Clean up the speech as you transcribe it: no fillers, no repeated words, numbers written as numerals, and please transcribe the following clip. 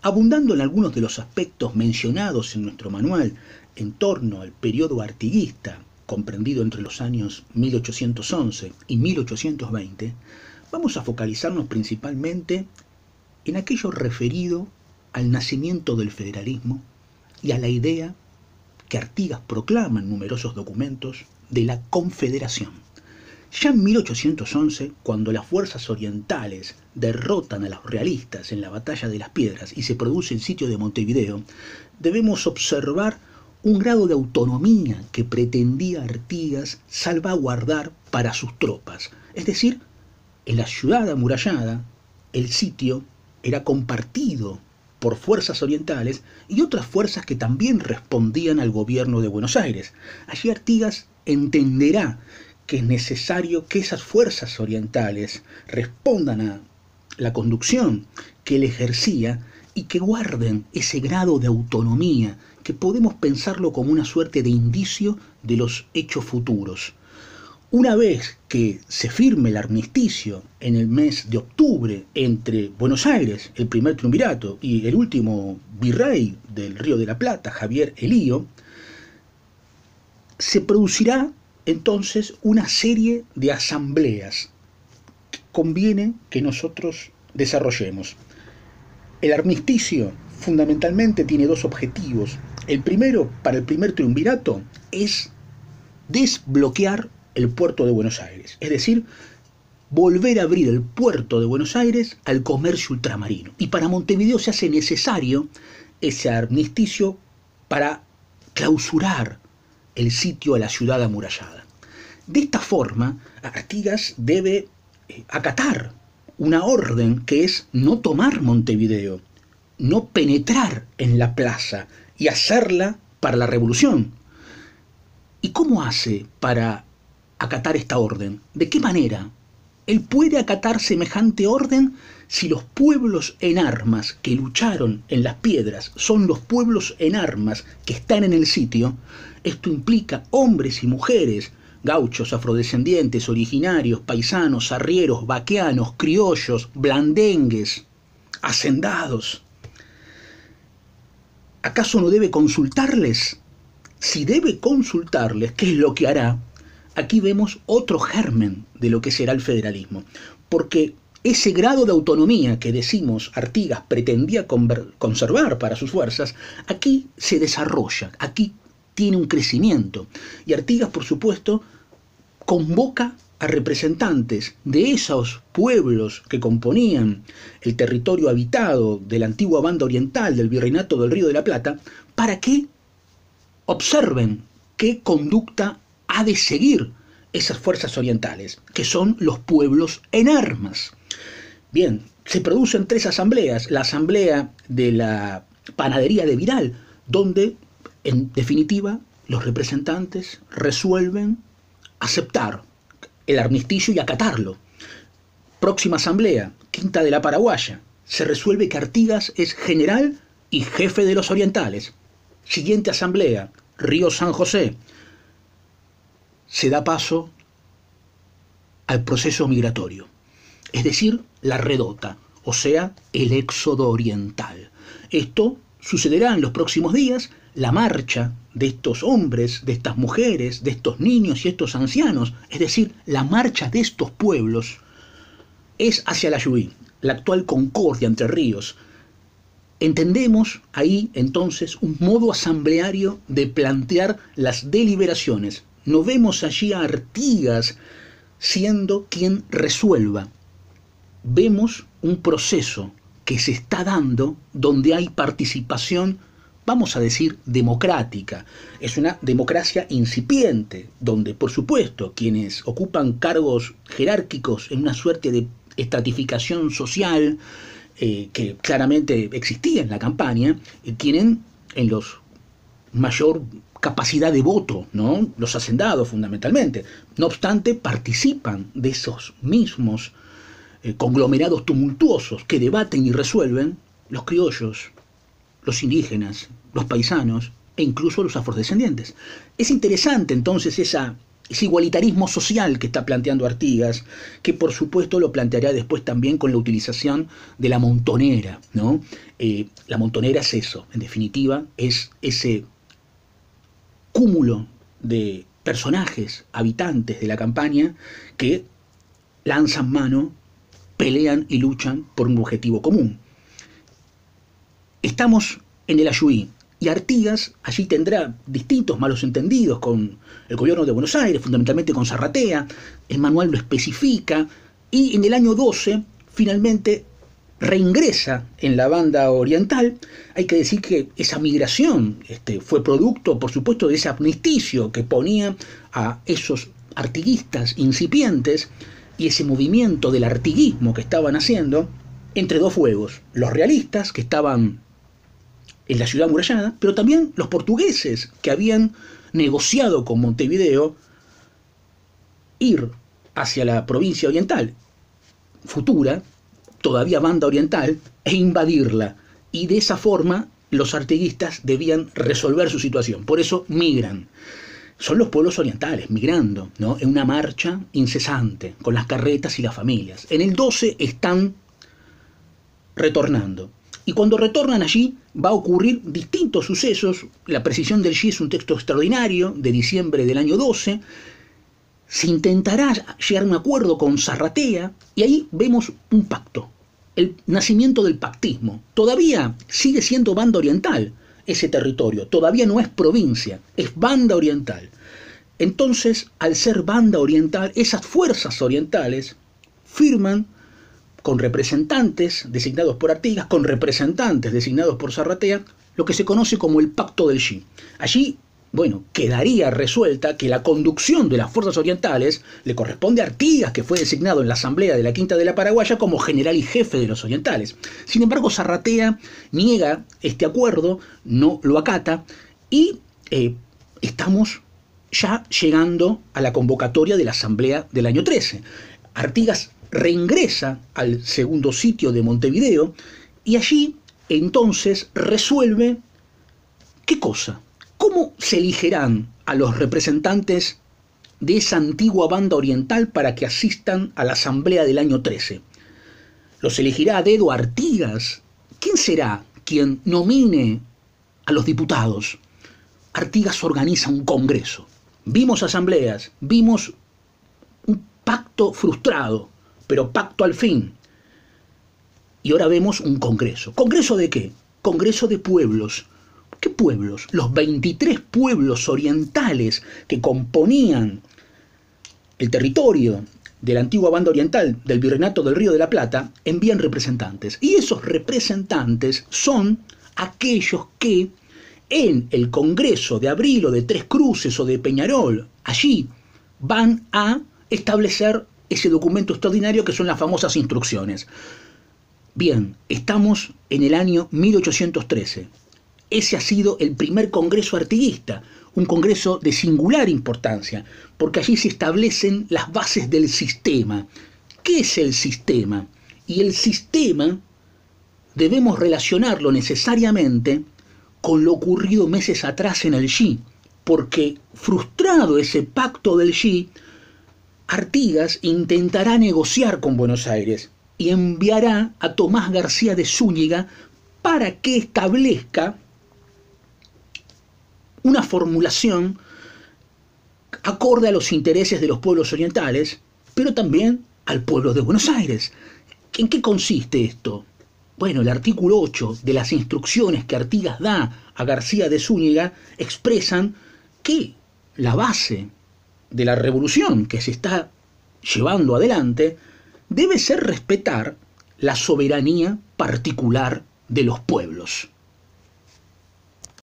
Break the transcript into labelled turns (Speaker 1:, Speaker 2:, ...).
Speaker 1: abundando en algunos de los aspectos mencionados en nuestro manual en torno al periodo artiguista, comprendido entre los años 1811 y 1820, vamos a focalizarnos principalmente en aquello referido al nacimiento del federalismo y a la idea que Artigas proclama en numerosos documentos de la confederación. Ya en 1811, cuando las fuerzas orientales derrotan a los realistas en la Batalla de las Piedras y se produce el sitio de Montevideo, debemos observar un grado de autonomía que pretendía Artigas salvaguardar para sus tropas. Es decir, en la ciudad amurallada, el sitio era compartido por fuerzas orientales y otras fuerzas que también respondían al gobierno de Buenos Aires. Allí Artigas entenderá que es necesario que esas fuerzas orientales respondan a la conducción que él ejercía y que guarden ese grado de autonomía que podemos pensarlo como una suerte de indicio de los hechos futuros. Una vez que se firme el armisticio en el mes de octubre entre Buenos Aires, el primer triunvirato, y el último virrey del Río de la Plata, Javier Elío, se producirá entonces una serie de asambleas que conviene que nosotros desarrollemos. El armisticio fundamentalmente tiene dos objetivos. El primero, para el primer triunvirato, es desbloquear el puerto de Buenos Aires, es decir, volver a abrir el puerto de Buenos Aires al comercio ultramarino. Y para Montevideo se hace necesario ese armisticio para clausurar el sitio a la ciudad amurallada. De esta forma, Artigas debe acatar una orden que es no tomar Montevideo, no penetrar en la plaza y hacerla para la revolución. ¿Y cómo hace para acatar esta orden? ¿De qué manera? Él puede acatar semejante orden si los pueblos en armas que lucharon en las piedras son los pueblos en armas que están en el sitio. Esto implica hombres y mujeres, gauchos, afrodescendientes, originarios, paisanos, arrieros, vaqueanos, criollos, blandengues, hacendados. ¿Acaso no debe consultarles? Si debe consultarles, ¿qué es lo que hará? Aquí vemos otro germen de lo que será el federalismo, porque ese grado de autonomía que decimos Artigas pretendía conservar para sus fuerzas, aquí se desarrolla, aquí tiene un crecimiento. Y Artigas, por supuesto, convoca a representantes de esos pueblos que componían el territorio habitado de la antigua banda oriental del Virreinato del Río de la Plata, para que observen qué conducta ha de seguir esas fuerzas orientales, que son los pueblos en armas. Bien, se producen tres asambleas. La asamblea de la panadería de Viral, donde, en definitiva, los representantes resuelven aceptar el armisticio y acatarlo. Próxima asamblea, Quinta de la Paraguaya, se resuelve que Artigas es general y jefe de los orientales. Siguiente asamblea, Río San José, se da paso al proceso migratorio, es decir, la redota, o sea, el éxodo oriental. Esto sucederá en los próximos días. La marcha de estos hombres, de estas mujeres, de estos niños y estos ancianos, es decir, la marcha de estos pueblos, es hacia la Yubí, la actual Concordia, Entre Ríos. Entendemos ahí entonces un modo asambleario de plantear las deliberaciones. No vemos allí a Artigas siendo quien resuelva. Vemos un proceso que se está dando donde hay participación, vamos a decir, democrática. Es una democracia incipiente, donde, por supuesto, quienes ocupan cargos jerárquicos en una suerte de estratificación social que claramente existía en la campaña, tienen en los mayor capacidad de voto, ¿no? Los hacendados fundamentalmente. No obstante, participan de esos mismos conglomerados tumultuosos que debaten y resuelven los criollos, los indígenas, los paisanos e incluso los afrodescendientes. Es interesante entonces esa ese igualitarismo social que está planteando Artigas, que por supuesto lo planteará después también con la utilización de la montonera, ¿no? La montonera es eso, en definitiva, es ese cúmulo de personajes, habitantes de la campaña, que lanzan mano, pelean y luchan por un objetivo común. Estamos en el Ayuí, y Artigas allí tendrá distintos malos entendidos con el gobierno de Buenos Aires, fundamentalmente con Zarratea, el manual lo especifica, y en el año 12 finalmente reingresa en la banda oriental. Hay que decir que esa migración fue producto, por supuesto, de ese amnisticio que ponía a esos artiguistas incipientes y ese movimiento del artiguismo que estaban haciendo entre dos fuegos, los realistas que estaban en la ciudad amurallada, pero también los portugueses que habían negociado con Montevideo ir hacia la provincia oriental futura, todavía banda oriental, e invadirla. Y de esa forma los artiguistas debían resolver su situación. Por eso migran. Son los pueblos orientales migrando, ¿no? En una marcha incesante, con las carretas y las familias. En el 12 están retornando. Y cuando retornan allí va a ocurrir distintos sucesos. La precisión del Xi es un texto extraordinario de diciembre del año 12. Se intentará llegar a un acuerdo con Zarratea y ahí vemos un pacto, el nacimiento del pactismo. Todavía sigue siendo banda oriental ese territorio, todavía no es provincia, es banda oriental. Entonces, al ser banda oriental, esas fuerzas orientales firman con representantes designados por Artigas, con representantes designados por Zarratea, lo que se conoce como el Pacto del Xi. Allí, bueno, quedaría resuelta que la conducción de las fuerzas orientales le corresponde a Artigas, que fue designado en la asamblea de la Quinta de la Paraguaya como general y jefe de los orientales. Sin embargo, Zarratea niega este acuerdo, no lo acata, y estamos ya llegando a la convocatoria de la asamblea del año 13. Artigas reingresa al segundo sitio de Montevideo y allí entonces resuelve ¿qué cosa? ¿Cómo se elegirán a los representantes de esa antigua banda oriental para que asistan a la asamblea del año 13? ¿Los elegirá a dedo Artigas? ¿Quién será quien nomine a los diputados? Artigas organiza un congreso. Vimos asambleas, vimos un pacto frustrado, pero pacto al fin. Y ahora vemos un congreso. ¿Congreso de qué? Congreso de pueblos. ¿Qué pueblos? Los 23 pueblos orientales que componían el territorio de la antigua banda oriental del Virreinato del Río de la Plata envían representantes. Y esos representantes son aquellos que en el Congreso de Abril o de Tres Cruces o de Peñarol, allí van a establecer ese documento extraordinario que son las famosas instrucciones. Bien, estamos en el año 1813. Ese ha sido el primer congreso artiguista, un congreso de singular importancia, porque allí se establecen las bases del sistema. ¿Qué es el sistema? Y el sistema debemos relacionarlo necesariamente con lo ocurrido meses atrás en el Xi, porque frustrado ese pacto del Xi, Artigas intentará negociar con Buenos Aires y enviará a Tomás García de Zúñiga para que establezca una formulación acorde a los intereses de los pueblos orientales, pero también al pueblo de Buenos Aires. ¿En qué consiste esto? Bueno, el artículo 8 de las instrucciones que Artigas da a García de Zúñiga expresan que la base de la revolución que se está llevando adelante debe ser respetar la soberanía particular de los pueblos.